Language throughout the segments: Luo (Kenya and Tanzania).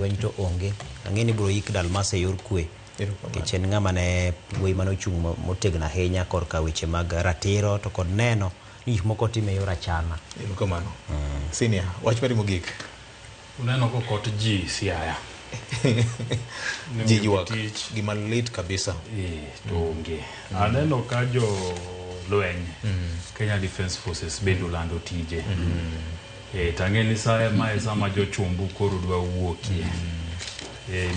lweny to onge. Ang'eni biro yik Dalmas e yor kwe. Nikech en ng'ama ne wuoyi mane ochung' motegno ahinya korka weche mag ratiro to kod neno ni gik moko time yor achana. Erokamano. Senior, wach mari mogik. Uneno ko kot ji Siaya. Ji ywak gima lit kabisa. To onge. Aneno ka jo lweny Kenya Defence Forces bende olando tije. Tang'eni mae sama jochumbu koro dwa wuokie.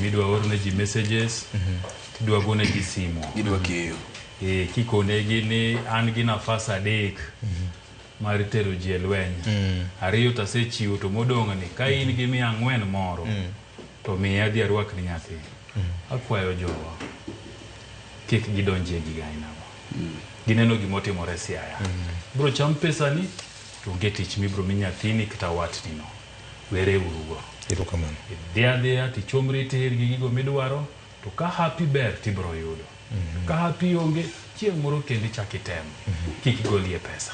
Midwa orne ji messages, tidwa gone ji simu. Gidwa keyo. Kikonegi ni an gi nafas adek mar tero ji e lweny. Ariyo tasechiwo to modong' ni ka in gi 400 moro to miya adhi arwak ni nyathi. Akwayo jowa kik gidonje gi gainago. Gineno gimotimore Siaya. Bro cham pesa ni to onge tich mibro mi nyathini kata watni no. Were urugo. Erokamano. Dhia tichomri tir gi gigo midwaro to ka happy ber tibro yudo. Ka happy onge chieng' moro kendi chakitem. Kik golie pesa.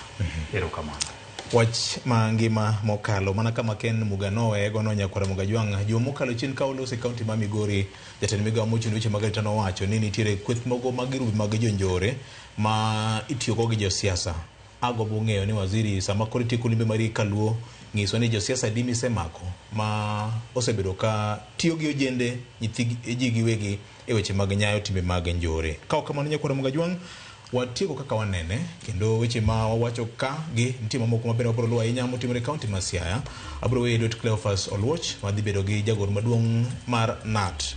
Erokamano. Wach mangima mokalo mana kama Ken Muganowe egono nyakwara Mugajwang' juma mokalo chien ka olose kaunti ma Migori jatend migawo mochung' weche mag arita nowacho ni nitiere kweth mogo mag grube mag jonjore ma itiyogo gi josiasa. Agombo ng'eyo ni waziri sama koro tieko limbe mari kaluo ng'iso ni josiasa di misemako ma osebedo ka tiyo gi ojende nyithi ji giwegi e weche mag nyayo timbe mag njore. Ka kamano nyakwara Mugajwang' watieko kaka wanene kendo weche ma wawacho ka gi nitie mamoko maber wabiro luwo ahinya motimore kaunti ma Siaya. Abiro weyo Cleophas Oluoch madhi bedo gi jagoro maduong' mar NAT